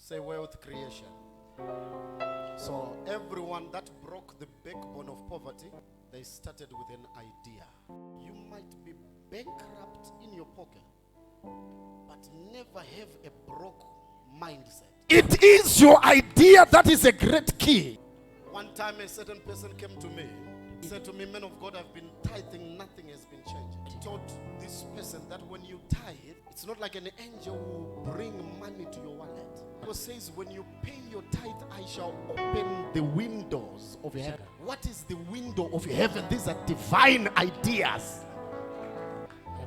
Say wealth creation. So everyone that broke the backbone of poverty, they started with an idea. You might be bankrupt in your pocket, but never have a broke mindset. It is your idea that is a great key. One time a certain person came to me. He said to me, "Man of God, I've been tithing, nothing has been changing." He told this person that when you tithe, it's not like an angel will bring money to your wallet. The Bible says, when you pay your tithe, I shall open the windows of heaven. What is the window of heaven? These are divine ideas.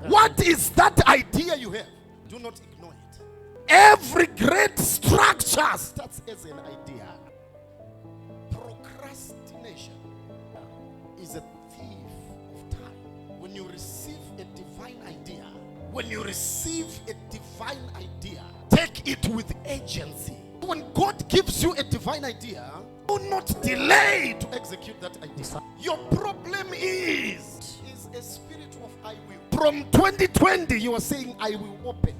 What is that idea you have? Do not ignore it. Every great structure starts as an idea. Procrastination is a thief of time. When you receive a divine idea, take it with agency. When God gives you a divine idea, do not delay to execute that idea. Your problem is a spirit of I will. From 2020, you are saying, I will open.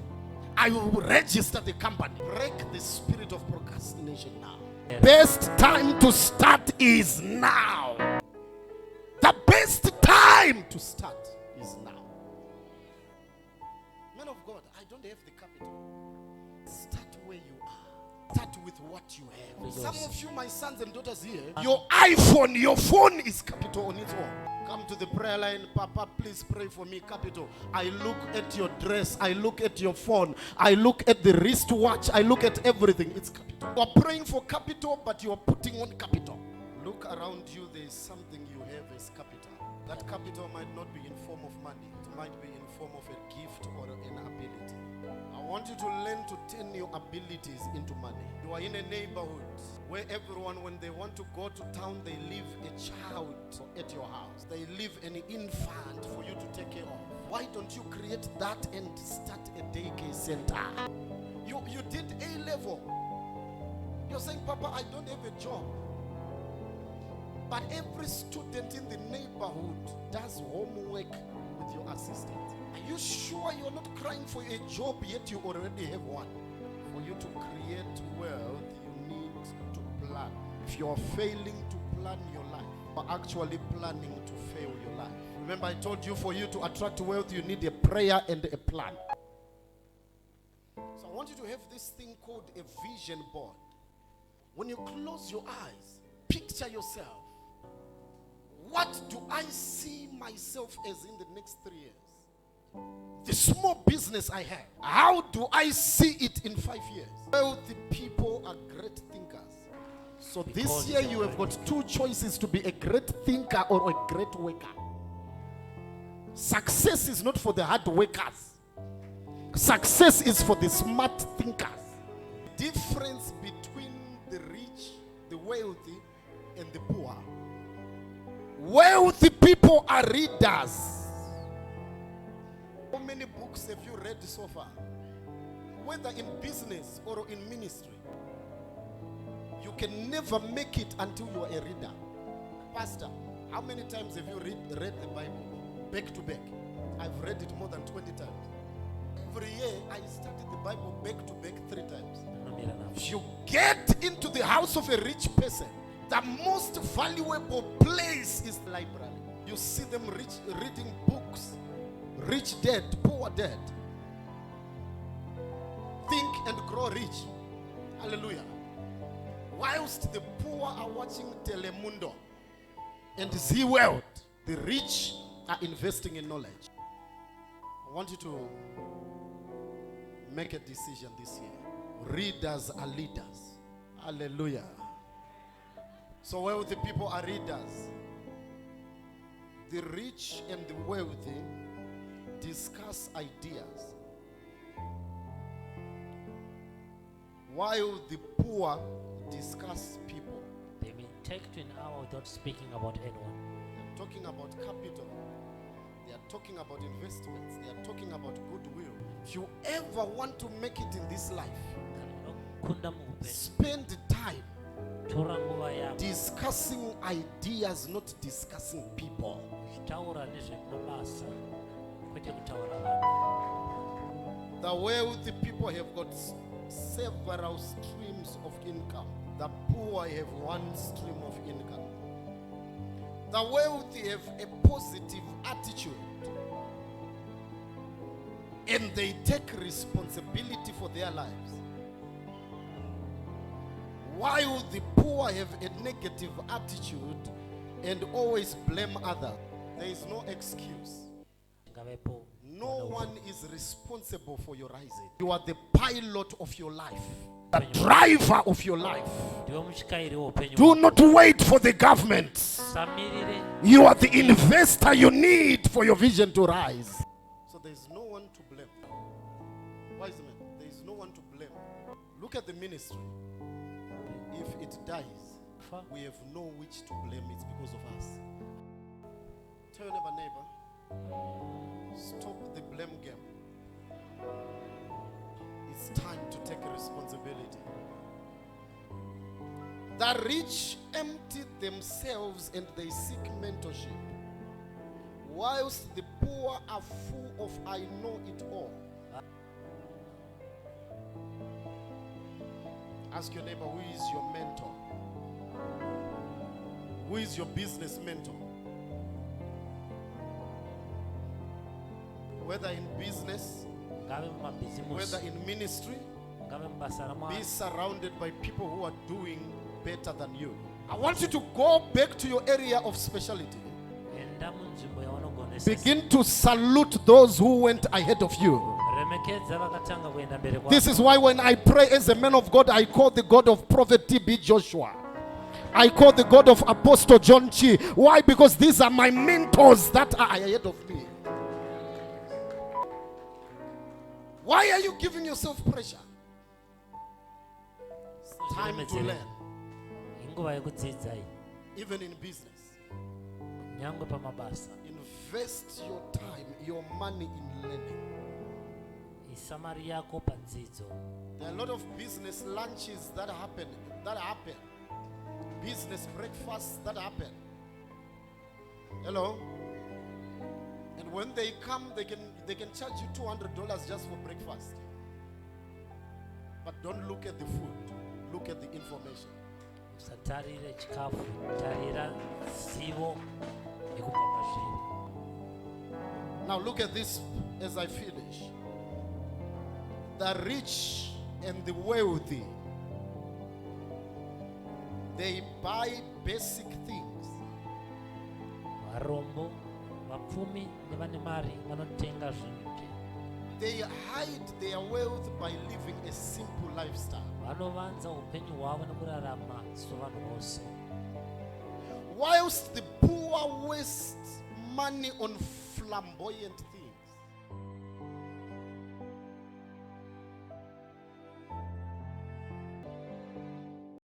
I will register the company. Break the spirit of procrastination now. Yeah. Best time to start is now. The best time to start is now. Man of God, I don't have the capital. Start where you are. Start with what you have. Some of you, my sons and daughters here, your iPhone, your phone is capital on its own. Come to the prayer line. Papa, please pray for me. Capital. I look at your dress. I look at your phone. I look at the wristwatch. I look at everything. It's capital. You are praying for capital, but you are putting on capital. Look around you. There is something you have as capital. That capital might not be in form of money. It might be in form of a gift or an ability. I want you to learn to turn your abilities into money. You are in a neighborhood where everyone, when they want to go to town, they leave a child at your house. They leave an infant for you to take care of. Why don't you create that and start a daycare center? You did A level. You're saying, Papa, I don't have a job. But every student in the neighborhood does homework with your assistant. Are you sure you're not crying for a job yet you already have one? For you to create wealth, you need to plan. If you are failing to plan your life, you are actually planning to fail your life. Remember, I told you for you to attract wealth, you need a prayer and a plan. So I want you to have this thing called a vision board. When you close your eyes, picture yourself. What do I see myself as in the next 3 years? The small business I have, how do I see it in 5 years? Wealthy people are great thinkers. So this year you have got 2 choices: to be a great thinker or a great worker. Success is not for the hard workers. Success is for the smart thinkers. The difference between the rich, the wealthy, and the poor. Wealthy people are readers. How many books have you read so far? Whether in business or in ministry, you can never make it until you are a reader. Pastor, how many times have you read the Bible back to back? I've read it more than 20 times. Every year I studied the Bible back to back 3 times. If you get into the house of a rich person, the most valuable place is the library. You see them reading books. Rich dad, poor dad. Think and grow rich. Hallelujah. Whilst the poor are watching Telemundo and Z World, the rich are investing in knowledge. I want you to make a decision this year. Readers are leaders. Hallelujah. So wealthy people are readers. The rich and the wealthy discuss ideas, while the poor discuss people. They may take to an hour without speaking about anyone. They're talking about capital. They are talking about investments. They are talking about goodwill. If you ever want to make it in this life, spend time discussing ideas, not discussing people. The wealthy people have got several streams of income. The poor have one stream of income. The wealthy have a positive attitude, and they take responsibility for their lives. While the poor have a negative attitude and always blame others, there is no excuse. No one is responsible for your rising. You are the pilot of your life, the driver of your life. Do not wait for the government. You are the investor you need for your vision to rise. So there is no one to blame. Wise men, there is no one to blame. Look at the ministry. If it dies, we have no which to blame. It's because of us. Tell your neighbor, stop the blame game. It's time to take responsibility. The rich empty themselves and they seek mentorship, whilst the poor are full of I know it all. Ask your neighbor, who is your mentor? Who is your business mentor? Whether in business, whether in ministry, be surrounded by people who are doing better than you. I want you to go back to your area of specialty. Begin to salute those who went ahead of you. This is why when I pray as a man of God, I call the God of Prophet T.B. Joshua. I call the God of Apostle John Chi. Why? Because these are my mentors that are ahead of me. Why are you giving yourself pressure? It's time to learn. Even in business. Invest your time, your money in learning. There are a lot of business lunches that happen. Business breakfasts that happen. Hello? And when they come, they can charge you $200 just for breakfast. But don't look at the food. Look at the information. Now look at this as I finish. The rich and the wealthy, they buy basic things. They hide their wealth by living a simple lifestyle. Whilst the poor waste money on flamboyant